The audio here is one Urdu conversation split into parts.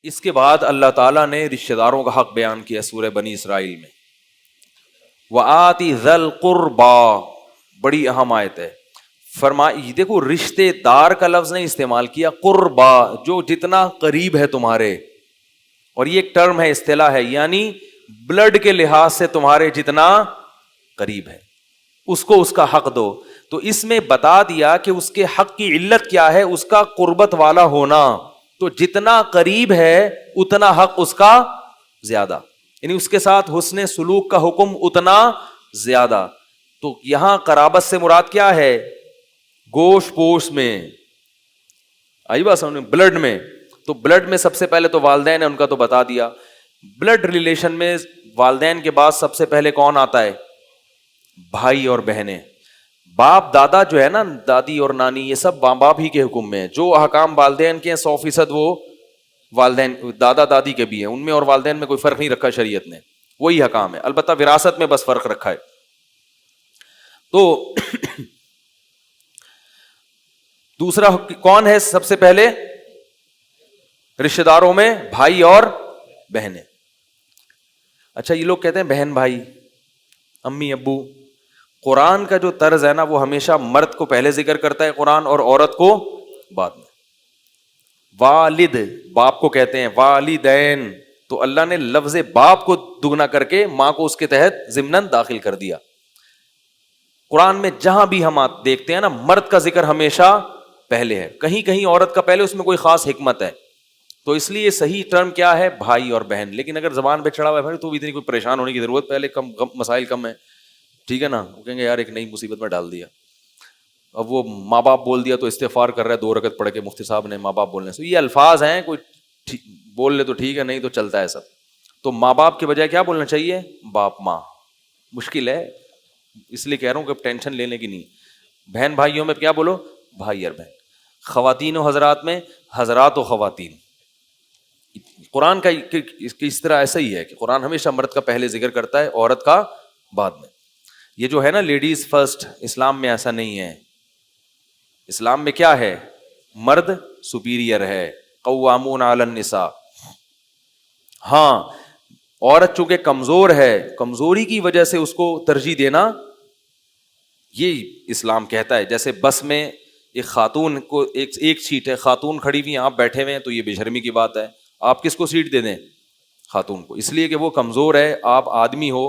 اس کے بعد اللہ تعالیٰ نے رشتہ داروں کا حق بیان کیا سورہ بنی اسرائیل میں. وآتی ذی القربی، بڑی اہم آیت ہے. دیکھو رشتے دار کا لفظ نہیں استعمال کیا، قربا، جو جتنا قریب ہے تمہارے. اور یہ ایک ٹرم ہے، اصطلاح ہے، یعنی بلڈ کے لحاظ سے تمہارے جتنا قریب ہے اس کو اس کا حق دو. تو اس میں بتا دیا کہ اس کے حق کی علت کیا ہے، اس کا قربت والا ہونا. تو جتنا قریب ہے اتنا حق اس کا زیادہ، یعنی اس کے ساتھ حسن سلوک کا حکم اتنا زیادہ. تو یہاں قرابت سے مراد کیا ہے؟ گوشت پوش میں آئی بات سمجھ، بلڈ میں. تو بلڈ میں سب سے پہلے تو والدین ہیں، ان کا تو بتا دیا. بلڈ ریلیشن میں والدین کے بعد سب سے پہلے کون آتا ہے؟ بھائی اور بہنیں. باپ دادا جو ہے نا، دادی اور نانی، یہ سب ماں باپ ہی کے حکم میں ہیں. جو احکام والدین کے ہیں 100% وہ والدین دادا دادی کے بھی ہیں، ان میں اور والدین میں کوئی فرق نہیں رکھا شریعت نے، وہی حکام ہے. البتہ وراثت میں بس فرق رکھا ہے. تو دوسرا کون ہے سب سے پہلے رشتہ داروں میں؟ بھائی اور بہنیں. اچھا یہ لوگ کہتے ہیں بہن بھائی، امی ابو. قرآن کا جو طرز ہے نا وہ ہمیشہ مرد کو پہلے ذکر کرتا ہے قرآن، اور عورت کو بعد میں. والد باپ کو کہتے ہیں، والدین. تو اللہ نے لفظ باپ کو دگنا کر کے ماں کو اس کے تحت ضمناً داخل کر دیا. قرآن میں جہاں بھی ہم دیکھتے ہیں نا، مرد کا ذکر ہمیشہ پہلے ہے، کہیں کہیں عورت کا پہلے، اس میں کوئی خاص حکمت ہے. تو اس لیے صحیح ٹرم کیا ہے؟ بھائی اور بہن. لیکن اگر زبان پہ چڑھا ہوا ہے بھائی تو اتنی کوئی پریشان ہونے کی ضرورت، پہلے کم مسائل کم ہے، ٹھیک ہے نا. وہ کہیں گے یار ایک نئی مصیبت میں ڈال دیا. اب وہ ماں باپ بول دیا تو استغفار کر رہا ہے 2 رکعت پڑھ کے مفتی صاحب نے ماں باپ بولنے سے. یہ الفاظ ہیں، کوئی بول لے تو ٹھیک ہے، نہیں تو چلتا ہے سب. تو ماں باپ کے بجائے کیا بولنا چاہیے؟ باپ ماں. مشکل ہے اس لیے کہہ رہا ہوں کہ ٹینشن لینے کی نہیں. بہن بھائیوں میں کیا بولو؟ بھائی اور بہن. خواتین و حضرات میں حضرات و خواتین. قرآن کا اس طرح ایسا ہی ہے کہ قرآن ہمیشہ مرد کا پہلے ذکر کرتا ہے، عورت کا بعد میں. یہ جو ہے نا لیڈیز فرسٹ، اسلام میں ایسا نہیں ہے. اسلام میں کیا ہے؟ مرد سپیریئر ہے، قوامون علی النساء. ہاں عورت چونکہ کمزور ہے، کمزوری کی وجہ سے اس کو ترجیح دینا یہ اسلام کہتا ہے. جیسے بس میں ایک خاتون کو ایک سیٹ ہے، خاتون کھڑی ہوئی ہیں، آپ بیٹھے ہوئے ہیں، تو یہ بے شرمی کی بات ہے. آپ کس کو سیٹ دے دیں؟ خاتون کو. اس لیے کہ وہ کمزور ہے، آپ آدمی ہو،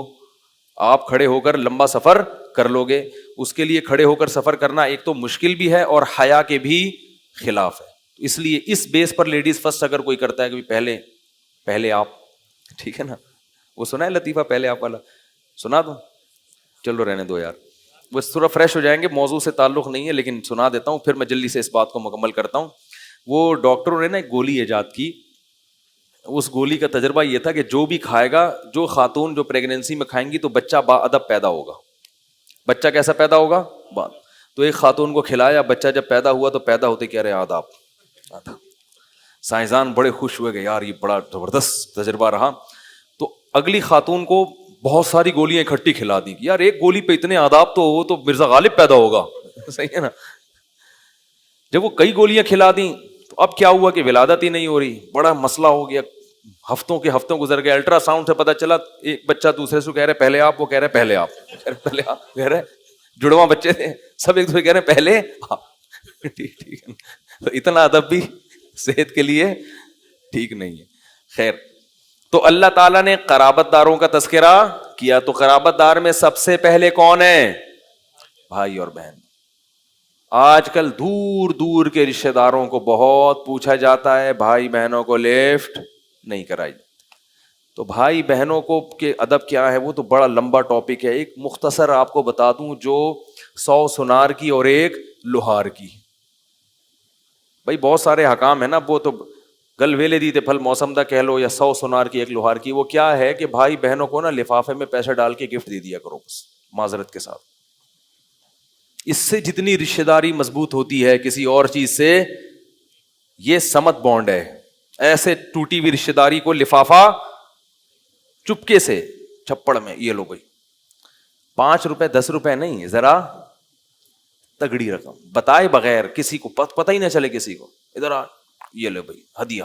آپ کھڑے ہو کر لمبا سفر کر لو گے. اس کے لیے کھڑے ہو کر سفر کرنا ایک تو مشکل بھی ہے اور حیا کے بھی خلاف ہے. اس لیے اس بیس پر لیڈیز فرسٹ اگر کوئی کرتا ہے کہ پہلے آپ، ٹھیک ہے نا. وہ سنا ہے لطیفہ پہلے آپ والا؟ سنا دو؟ چلو رہنے دو یار، وہ تھوڑا فریش ہو جائیں گے، موضوع سے تعلق نہیں ہے لیکن سنا دیتا ہوں، پھر میں جلدی سے اس بات کو مکمل کرتا ہوں. وہ ڈاکٹروں نے نا ایک گولی ایجاد کی. اس گولی کا تجربہ یہ تھا کہ جو بھی کھائے گا، جو خاتون جو پریگنینسی میں کھائیں گی تو بچہ با ادب پیدا ہوگا. بچہ کیسا پیدا ہوگا؟ بات. تو ایک خاتون کو کھلایا، بچہ جب پیدا ہوا تو پیدا ہوتے کہہ رہے آداب. سائنسدان بڑے خوش ہوئے کہ یار یہ بڑا زبردست تجربہ رہا. تو اگلی خاتون کو بہت ساری گولیاں اکٹھی کھلا دی. یار ایک گولی پہ اتنے آداب، تو وہ تو مرزا غالب پیدا ہوگا. صحیح ہے نا. جب وہ کئی گولیاں کھلا دیں تو اب کیا ہوا کہ ولادت ہی نہیں ہو رہی. بڑا مسئلہ ہو گیا. ہفتوں گزر گئے. الٹرا ساؤنڈ سے پتا چلا ایک بچہ دوسرے سے کہہ رہے پہلے آپ، وہ کہہ رہے پہلے آپ، پہلے آپ کہہ رہے. جڑواں بچے تھے، سب ایک دوسرے کہہ رہے پہلے آپ. ٹھیک ہے. تو اتنا ادب بھی صحت کے لیے ٹھیک نہیں ہے. خیر، تو اللہ تعالیٰ نے قرابت داروں کا تذکرہ کیا. تو قرابت دار میں سب سے پہلے کون ہے؟ بھائی اور بہن. آج کل دور دور کے رشتہ داروں کو بہت پوچھا جاتا ہے، بھائی بہنوں کو لیفٹ نہیں کرائی. تو بھائی بہنوں کو کے ادب کیا ہے وہ تو بڑا لمبا ٹاپک ہے. ایک مختصر آپ کو بتا دوں، جو 100 سنار کی اور ایک لوہار کی. بھائی بہت سارے حکام ہیں نا، وہ تو گل ویلے دی تے پھل موسم دا کہہ لو، یا 100 سنار کی ایک لوہار کی. وہ کیا ہے کہ بھائی بہنوں کو نا لفافے میں پیسے ڈال کے گفٹ دے دیا کرو بس، معذرت کے ساتھ. اس سے جتنی رشتہ داری مضبوط ہوتی ہے کسی اور چیز سے، یہ سمت بانڈ ہے. ایسے ٹوٹی ہوئی رشتہ داری کو لفافہ چپکے سے چھپڑ میں یہ لو بھائی، 5 روپے 10 روپے نہیں، ذرا تگڑی رقم بتائے بغیر، کسی کو پتہ ہی نہ چلے، کسی کو ادھر آ یہ لو بھائی ہدیہ.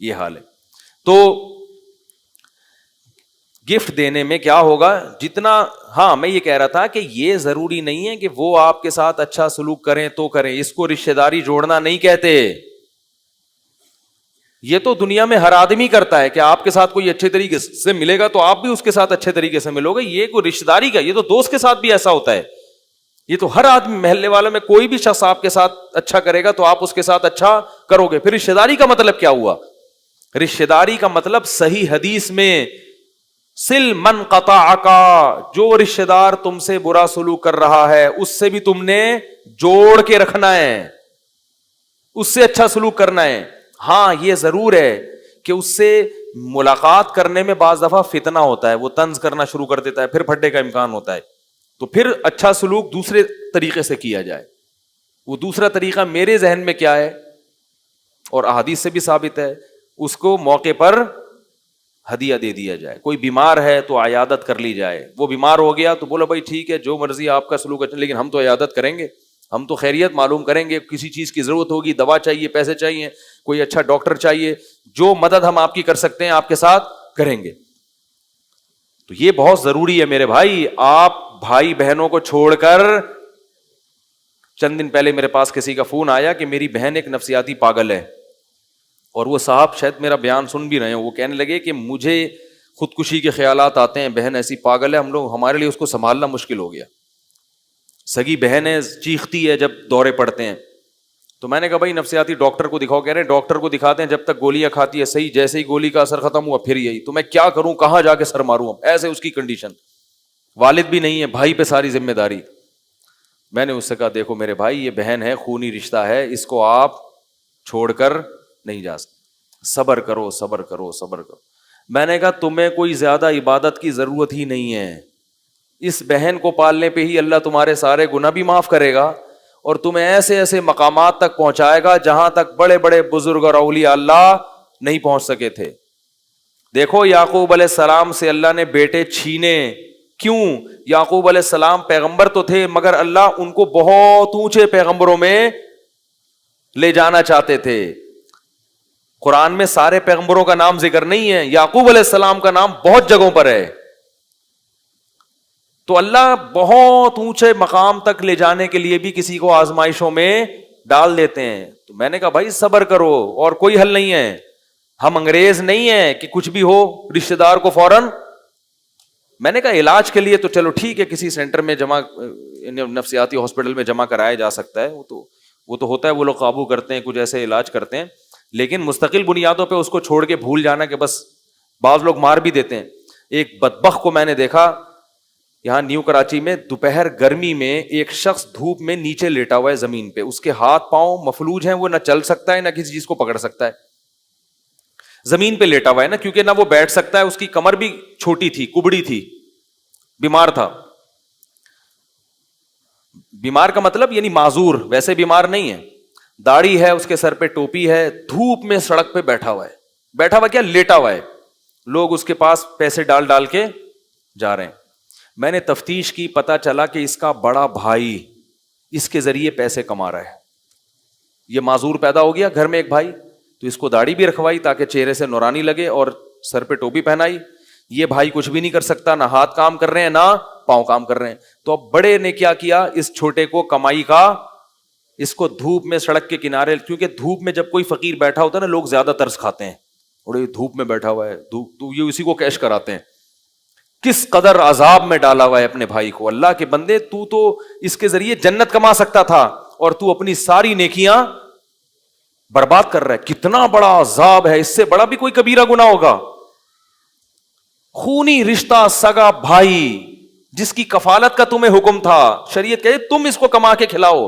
یہ حال ہے. تو گفٹ دینے میں کیا ہوگا جتنا, ہاں میں یہ کہہ رہا تھا کہ یہ ضروری نہیں ہے کہ وہ آپ کے ساتھ اچھا سلوک کریں تو کریں, اس کو رشتہ داری جوڑنا نہیں کہتے. یہ تو دنیا میں ہر آدمی کرتا ہے کہ آپ کے ساتھ کوئی اچھے طریقے سے ملے گا تو آپ بھی اس کے ساتھ اچھے طریقے سے ملو گے. یہ کوئی رشتہ داری کا, یہ تو دوست کے ساتھ بھی ایسا ہوتا ہے. یہ تو ہر آدمی, محلے والوں میں کوئی بھی شخص آپ کے ساتھ اچھا کرے گا تو آپ اس کے ساتھ اچھا کرو گے. پھر رشتہ داری کا مطلب کیا ہوا؟ رشتہ داری کا مطلب صحیح حدیث میں سل من قطعک, جو رشتہ دار تم سے برا سلوک کر رہا ہے اس سے بھی تم نے جوڑ کے رکھنا ہے, اس سے اچھا سلوک کرنا ہے. ہاں یہ ضرور ہے کہ اس سے ملاقات کرنے میں بعض دفعہ فتنہ ہوتا ہے, وہ طنز کرنا شروع کر دیتا ہے, پھر پھٹنے کا امکان ہوتا ہے, تو پھر اچھا سلوک دوسرے طریقے سے کیا جائے. وہ دوسرا طریقہ میرے ذہن میں کیا ہے اور احادیث سے بھی ثابت ہے, اس کو موقع پر ہدیہ دے دیا جائے. کوئی بیمار ہے تو عیادت کر لی جائے, وہ بیمار ہو گیا تو بولو بھائی ٹھیک ہے جو مرضی آپ کا سلوک اچھا, لیکن ہم تو عیادت کریں گے, ہم تو خیریت معلوم کریں گے, کسی چیز کی ضرورت ہوگی, دوا چاہیے, پیسے چاہیے, کوئی اچھا ڈاکٹر چاہیے, جو مدد ہم آپ کی کر سکتے ہیں آپ کے ساتھ کریں گے. تو یہ بہت ضروری ہے میرے بھائی. آپ بھائی بہنوں کو چھوڑ کر, چند دن پہلے میرے پاس کسی کا فون آیا کہ میری بہن ایک نفسیاتی پاگل ہے, اور وہ صاحب شاید میرا بیان سن بھی رہے ہیں, وہ کہنے لگے کہ مجھے خودکشی کے خیالات آتے ہیں, بہن ایسی پاگل ہے, ہمارے لیے اس کو سنبھالنا مشکل ہو گیا. سگی بہن ہے, چیختی ہے جب دورے پڑتے ہیں. تو میں نے کہا بھائی نفسیاتی ڈاکٹر کو دکھاؤ. کہہ رہے ہیں ڈاکٹر کو دکھاتے ہیں, جب تک گولیاں کھاتی ہے صحیح, جیسے ہی گولی کا اثر ختم ہوا پھر یہی. تو میں کیا کروں, کہاں جا کے سر ماروں, ایسے اس کی کنڈیشن, والد بھی نہیں ہے, بھائی پہ ساری ذمہ داری. میں نے اس سے کہا دیکھو میرے بھائی یہ بہن ہے, خونی رشتہ ہے, اس کو آپ چھوڑ کر نہیں جا سکتے, صبر کرو صبر کرو صبر کرو. میں نے کہا تمہیں کوئی زیادہ عبادت کی ضرورت ہی نہیں ہے, اس بہن کو پالنے پہ ہی اللہ تمہارے سارے گناہ بھی معاف کرے گا اور تمہیں ایسے ایسے مقامات تک پہنچائے گا جہاں تک بڑے بڑے بزرگ اور اولیاء اللہ نہیں پہنچ سکے تھے. دیکھو یعقوب علیہ السلام سے اللہ نے بیٹے چھینے, کیوں؟ یعقوب علیہ السلام پیغمبر تو تھے مگر اللہ ان کو بہت اونچے پیغمبروں میں لے جانا چاہتے تھے. قرآن میں سارے پیغمبروں کا نام ذکر نہیں ہے, یعقوب علیہ السلام کا نام بہت جگہوں پر ہے. تو اللہ بہت اونچے مقام تک لے جانے کے لیے بھی کسی کو آزمائشوں میں ڈال دیتے ہیں. تو میں نے کہا بھائی صبر کرو, اور کوئی حل نہیں ہے. ہم انگریز نہیں ہیں کہ کچھ بھی ہو رشتہ دار کو فوراً. میں نے کہا علاج کے لیے تو چلو ٹھیک ہے, کسی سینٹر میں جمع, نفسیاتی ہاسپٹل میں جمع کرایا جا سکتا ہے, وہ تو ہوتا ہے, وہ لوگ قابو کرتے ہیں, کچھ ایسے علاج کرتے ہیں. لیکن مستقل بنیادوں پہ اس کو چھوڑ کے بھول جانا کہ بس, بعض لوگ مار بھی دیتے ہیں. ایک بدبخت کو میں نے دیکھا یہاں نیو کراچی میں, دوپہر گرمی میں ایک شخص دھوپ میں نیچے لیٹا ہوا ہے زمین پہ, اس کے ہاتھ پاؤں مفلوج ہیں, وہ نہ چل سکتا ہے نہ کسی چیز کو پکڑ سکتا ہے, زمین پہ لیٹا ہوا ہے نا, کیونکہ نہ وہ بیٹھ سکتا ہے, اس کی کمر بھی چھوٹی تھی, کبڑی تھی, بیمار تھا. بیمار کا مطلب یعنی معذور, ویسے بیمار نہیں ہے, داڑھی ہے, اس کے سر پہ ٹوپی ہے, دھوپ میں سڑک پہ بیٹھا ہوا ہے. بیٹھا ہوا کیا, لیٹا ہوا ہے. لوگ اس کے پاس پیسے ڈال ڈال کے جا رہے ہیں. میں نے تفتیش کی, پتا چلا کہ اس کا بڑا بھائی اس کے ذریعے پیسے کما رہا ہے. یہ معذور پیدا ہو گیا گھر میں ایک بھائی, تو اس کو داڑھی بھی رکھوائی تاکہ چہرے سے نورانی لگے اور سر پہ ٹوپی پہنائی. یہ بھائی کچھ بھی نہیں کر سکتا, نہ ہاتھ کام کر رہے ہیں نہ پاؤں کام کر رہے ہیں. تو اب بڑے نے کیا کیا, اس چھوٹے کو کمائی کا, اس کو دھوپ میں سڑک کے کنارے, کیونکہ دھوپ میں جب کوئی فقیر بیٹھا ہوتا ہے نا لوگ زیادہ ترس کھاتے ہیں, اور یہ دھوپ میں بیٹھا ہوا ہے, دھوپ, یہ اسی کو کیش کراتے ہیں. کس قدر عذاب میں ڈالا ہوا ہے اپنے بھائی کو. اللہ کے بندے, تو اس کے ذریعے جنت کما سکتا تھا اور تو اپنی ساری نیکیاں برباد کر رہا ہے. کتنا بڑا عذاب ہے, اس سے بڑا بھی کوئی کبیرہ گناہ ہوگا. خونی رشتہ, سگا بھائی جس کی کفالت کا تمہیں حکم تھا, شریعت کہے تم اس کو کما کے کھلاؤ.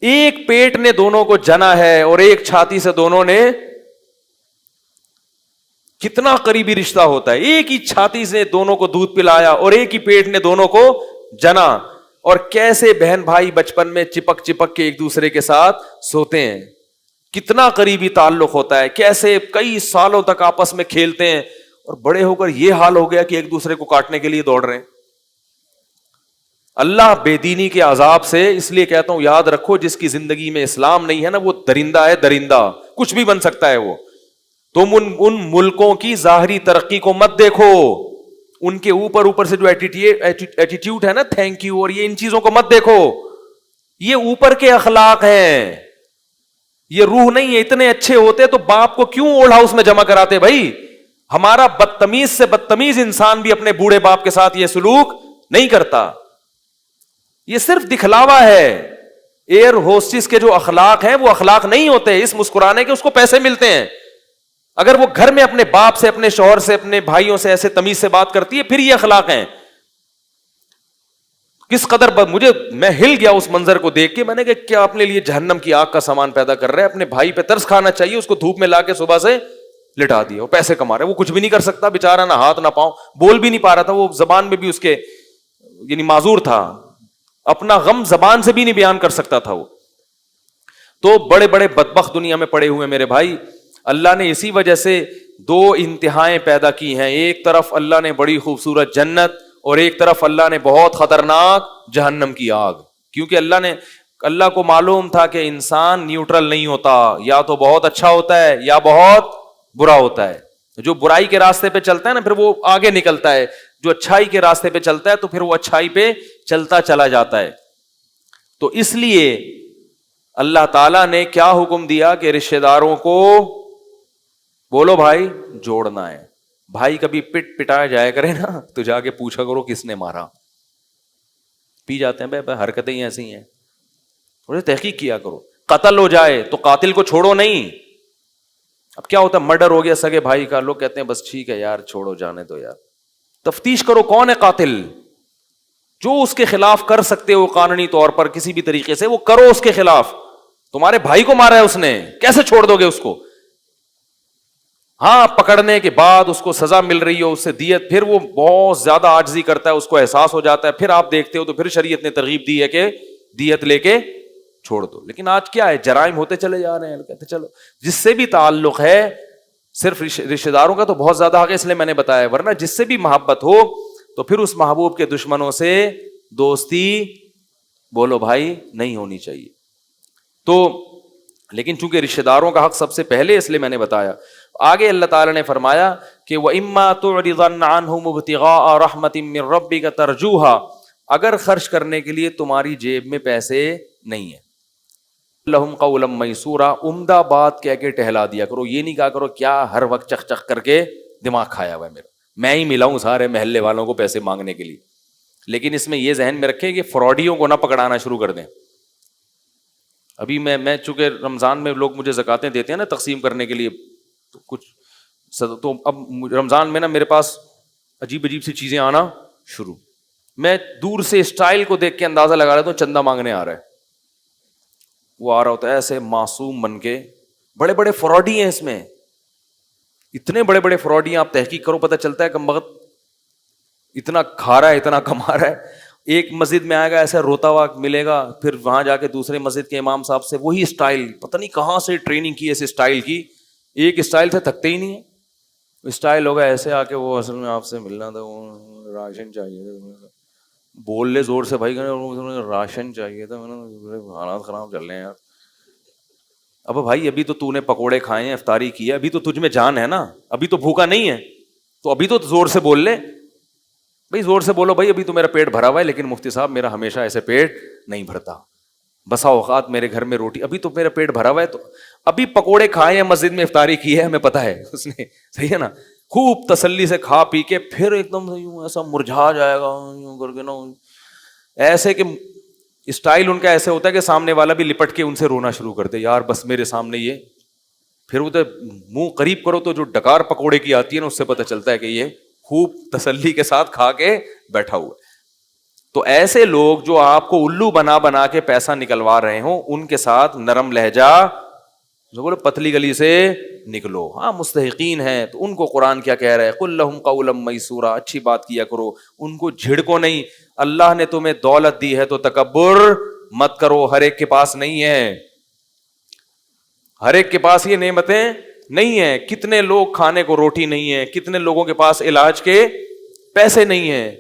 ایک پیٹ نے دونوں کو جنا ہے اور ایک چھاتی سے دونوں نے, کتنا قریبی رشتہ ہوتا ہے. ایک ہی چھاتی سے دونوں کو دودھ پلایا اور ایک ہی پیٹ نے دونوں کو جنا. اور کیسے بہن بھائی بچپن میں چپک چپک کے ایک دوسرے کے ساتھ سوتے ہیں, کتنا قریبی تعلق ہوتا ہے, کیسے کئی سالوں تک آپس میں کھیلتے ہیں, اور بڑے ہو کر یہ حال ہو گیا کہ ایک دوسرے کو کاٹنے کے لیے دوڑ رہے ہیں. اللہ بے دینی کے عذاب سے, اس لیے کہتا ہوں یاد رکھو, جس کی زندگی میں اسلام نہیں ہے نا وہ درندہ ہے, درندہ, کچھ بھی بن سکتا ہے وہ. تم ان ملکوں کی ظاہری ترقی کو مت دیکھو, ان کے اوپر سے جو ایٹیٹیوڈ ہے نا, تھینک یو اور یہ ان چیزوں کو مت دیکھو. یہ اوپر کے اخلاق ہیں, یہ روح نہیں ہے. اتنے اچھے ہوتے تو باپ کو کیوں اولڈ ہاؤس میں جمع کراتے بھائی؟ ہمارا بدتمیز سے بدتمیز انسان بھی اپنے بوڑھے باپ کے ساتھ یہ سلوک نہیں کرتا. یہ صرف دکھلاوا ہے. ایئر ہوسٹس کے جو اخلاق ہیں وہ اخلاق نہیں ہوتے اس مسکرانے کے, اس کو پیسے ملتے ہیں. اگر وہ گھر میں اپنے باپ سے, اپنے شوہر سے, اپنے بھائیوں سے ایسے تمیز سے بات کرتی ہے, پھر یہ اخلاق ہیں. کس قدر مجھے, میں ہل گیا اس منظر کو دیکھ کے. میں نے کہا کیا اپنے لیے جہنم کی آگ کا سامان پیدا کر رہے ہیں. اپنے بھائی پہ ترس کھانا چاہیے, اس کو دھوپ میں لا کے صبح سے لٹا دیا, وہ پیسے کما رہے, وہ کچھ بھی نہیں کر سکتا بیچارہ, نہ ہاتھ نہ پاؤں, بول بھی نہیں پا رہا تھا, وہ زبان میں بھی اس کے یعنی معذور تھا, اپنا غم زبان سے بھی نہیں بیان کر سکتا تھا وہ. تو بڑے بڑے بدبخت دنیا میں پڑے ہوئے میرے بھائی. اللہ نے اسی وجہ سے دو انتہائیں پیدا کی ہیں. ایک طرف اللہ نے بڑی خوبصورت جنت, اور ایک طرف اللہ نے بہت خطرناک جہنم کی آگ. کیونکہ اللہ کو معلوم تھا کہ انسان نیوٹرل نہیں ہوتا, یا تو بہت اچھا ہوتا ہے یا بہت برا ہوتا ہے. جو برائی کے راستے پہ چلتا ہے نا, پھر وہ آگے نکلتا ہے. جو اچھائی کے راستے پہ چلتا ہے تو پھر وہ اچھائی پہ چلتا چلا جاتا ہے. تو اس لیے اللہ تعالیٰ نے کیا حکم دیا کہ رشتہ داروں کو بولو بھائی جوڑنا ہے. بھائی کبھی پٹایا جائے کرے نا, تو جا کے پوچھا کرو کس نے مارا. پی جاتے ہیں بھائی, حرکتیں ہی ایسی ہیں, تھوڑی تحقیق کیا کرو. قتل ہو جائے تو قاتل کو چھوڑو نہیں. اب کیا ہوتا ہے, مرڈر ہو گیا سگے بھائی کا, لوگ کہتے ہیں بس ٹھیک ہے یار چھوڑو جانے دو یار. تفتیش کرو کون ہے قاتل, جو اس کے خلاف کر سکتے ہو قانونی طور پر کسی بھی طریقے سے, وہ کرو اس کے خلاف. تمہارے بھائی کو مارا ہے اس نے, کیسے چھوڑ دو گے اس کو؟ ہاں, پکڑنے کے بعد اس کو سزا مل رہی ہو, اس سے دیت, پھر وہ بہت زیادہ عاجزی کرتا ہے, اس کو احساس ہو جاتا ہے, پھر آپ دیکھتے ہو تو پھر شریعت نے ترغیب دی ہے کہ دیت لے کے چھوڑ دو. لیکن آج کیا ہے, جرائم ہوتے چلے جا رہے ہیں. کہتے چلو جس سے بھی تعلق ہے, صرف رشتہ داروں کا تو بہت زیادہ حق ہے, اس لیے میں نے بتایا, ورنہ جس سے بھی محبت ہو تو پھر اس محبوب کے دشمنوں سے دوستی بولو بھائی نہیں ہونی چاہیے. تو لیکن چونکہ رشتہ داروں کا حق سب سے پہلے, اس لیے میں نے بتایا. آگے اللہ تعالیٰ نے فرمایا کہ وَإِمَّا تُعْرِضَنَّ عَنْهُمُ ابْتِغَاءَ رَحْمَةٍ مِّن رَّبِّكَ تَرْجُوهَا, اگر خرچ کرنے کے لیے تمہاری جیب میں پیسے نہیں ہیں, لَهُمْ قَوْلًا مَيْسُورًا, عمدہ بات کہہ کے ٹہلا دیا کرو. یہ نہیں کہا کرو کیا ہر وقت چخ چخ کر کے دماغ کھایا ہوا ہے میرا, میں ہی ملا ہوں سارے محلے والوں کو پیسے مانگنے کے لیے. لیکن اس میں یہ ذہن میں رکھیں کہ فراڈیوں کو نہ پکڑانا شروع کر دیں. ابھی میں چونکہ رمضان میں لوگ مجھے زکاتیں دیتے ہیں نا تقسیم کرنے کے لیے, تو کچھ تو اب رمضان میں نا میرے پاس عجیب سی چیزیں آنا شروع. میں دور سے اسٹائل کو دیکھ کے اندازہ لگا لیتا ہوں چندہ مانگنے آ رہا ہے. وہ آ رہا ہوتا ہے ایسے معصوم بن کے. بڑے بڑے فراڈی ہیں اس میں, اتنے بڑے بڑے فراڈی ہیں, آپ تحقیق کرو پتہ چلتا ہے کم وقت اتنا کھا رہا ہے, اتنا کما رہا ہے. ایک مسجد میں آئے گا ایسا روتا ہوا ملے گا, پھر وہاں جا کے دوسرے مسجد کے امام صاحب سے وہی اسٹائل, پتہ نہیں کہاں سے ٹریننگ کی ایسے اسٹائل کی, ایک اسٹائل سے تھکتے ہی نہیں ہے. اسٹائل ہوگا ایسے آ کے وہ اصل میں آپ سے ملنا تھا, وہ راشن چاہیے تھا, بول لے زور سے بھائی راشن چاہیے تھا, حالات خراب چل رہے ہیں یار. اب بھائی ابھی تو نے پکوڑے کھائے ہیں, افطاری کی ہے, ابھی تو تجھ میں جان ہے نا, ابھی تو بھوکا نہیں ہے, تو ابھی تو زور سے بول لے بھائی, زور سے بولو بھائی ابھی تو میرا پیٹ بھرا ہوا ہے, لیکن مفتی صاحب میرا ہمیشہ ایسے پیٹ نہیں بھرتا, بسا اوقات میرے گھر میں روٹی, ابھی تو میرا پیٹ بھرا ہوا ہے, تو ابھی پکوڑے کھائے ہیں, مسجد میں افطاری کی ہے, ہمیں پتا ہے اس نے, صحیح ہے نا, خوب تسلی سے کھا پی کے پھر ایک دم ایسا مرجھا جائے گا یوں کر کے نا, ایسے کہ اسٹائل ان کا ایسے ہوتا ہے کہ سامنے والا بھی لپٹ کے ان سے رونا شروع کر دے, یار بس میرے سامنے یہ, پھر وہ منہ قریب کرو تو جو ڈکار پکوڑے کی آتی ہے نا, اس سے پتہ چلتا ہے کہ یہ خوب تسلی کے ساتھ کھا کے بیٹھا ہوا ہے. تو ایسے لوگ جو آپ کو الو بنا کے پیسہ نکلوا رہے ہوں, ان کے ساتھ نرم لہجہ, جو بولو پتلی گلی سے نکلو. ہاں مستحقین ہیں تو ان کو قرآن کیا کہہ رہا ہے, قل لہم قولا میسورا, اچھی بات کیا کرو, ان کو جھڑکو نہیں. اللہ نے تمہیں دولت دی ہے تو تکبر مت کرو, ہر ایک کے پاس نہیں ہے, ہر ایک کے پاس یہ نعمتیں نہیں ہیں. کتنے لوگ کھانے کو روٹی نہیں ہے, کتنے لوگوں کے پاس علاج کے پیسے نہیں ہیں,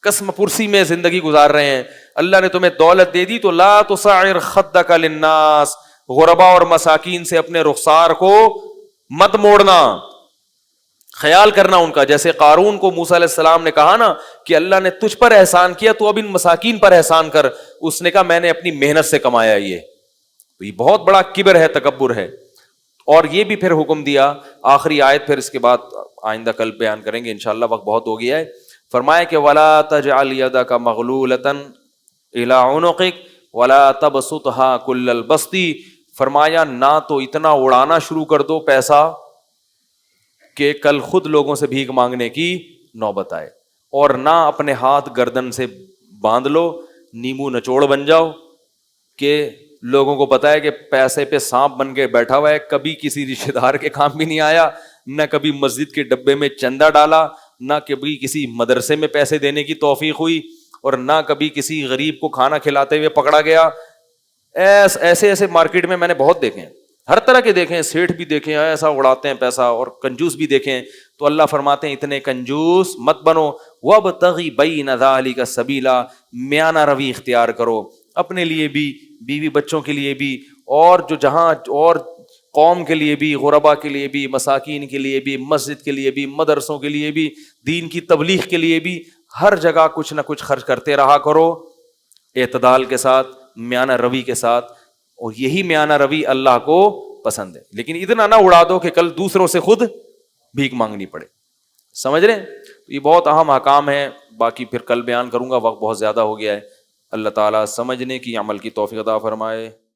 قسم پرسی میں زندگی گزار رہے ہیں. اللہ نے تمہیں دولت دے دی تو لا تصعر خدک للناس, غربا اور مساکین سے اپنے رخسار کو مت موڑنا، خیال کرنا ان کا. جیسے قارون کو موسیٰ علیہ السلام نے کہا نا کہ اللہ نے تجھ پر احسان کیا تو اب ان مساکین پر احسان کر. اس نے کہا میں نے اپنی محنت سے کمایا یہ. تو یہ بہت بڑا کبر ہے، تکبر ہے. اور یہ بھی پھر حکم دیا، آخری آیت پھر اس کے بعد آئندہ کل بیان کریں گے انشاءاللہ، وقت بہت ہو گیا ہے. فرمایا کہ وَلَا تَجْعَلْ يَدَكَ مَغْلُولَةً إِلَىٰ عُنُقِكَ وَلَا تَبْسُطْهَا كُلَّ الْبَسْطِ. فرمایا نہ تو اتنا اڑانا شروع کر دو پیسہ کہ کل خود لوگوں سے بھیک مانگنے کی نوبت آئے، اور نہ اپنے ہاتھ گردن سے باندھ لو، نیمو نچوڑ بن جاؤ کہ لوگوں کو پتا ہے کہ پیسے پہ سانپ بن کے بیٹھا ہوا ہے، کبھی کسی رشتے دار کے کام بھی نہیں آیا، نہ کبھی مسجد کے ڈبے میں چندہ ڈالا، نہ کبھی کسی مدرسے میں پیسے دینے کی توفیق ہوئی، اور نہ کبھی کسی غریب کو کھانا کھلاتے ہوئے پکڑا گیا. ایسے ایسے مارکیٹ میں نے بہت دیکھے ہیں، ہر طرح کے دیکھیں، سیٹھ بھی دیکھیں ایسا اڑاتے ہیں پیسہ، اور کنجوس بھی دیکھیں. تو اللہ فرماتے ہیں اتنے کنجوس مت بنو. وَابْتَغِ بَيْنَ ذَلِكَ سَبِيلًا، میانہ روی اختیار کرو، اپنے لیے بھی، بیوی بچوں کے لیے بھی، اور جو جہاں اور قوم کے لیے بھی، غربا کے لیے بھی، مساکین کے لیے بھی، مسجد کے لیے بھی، مدرسوں کے لیے بھی، دین کی تبلیغ کے لیے بھی، ہر جگہ کچھ نہ کچھ خرچ کرتے رہا کرو، اعتدال کے ساتھ، میانہ روی کے ساتھ. اور یہی میانہ روی اللہ کو پسند ہے. لیکن اتنا نہ اڑا دو کہ کل دوسروں سے خود بھیک مانگنی پڑے. سمجھ رہے ہیں؟ یہ بہت اہم احکام ہے، باقی پھر کل بیان کروں گا، وقت بہت زیادہ ہو گیا ہے. اللہ تعالیٰ سمجھنے کی، عمل کی توفیق عطا فرمائے.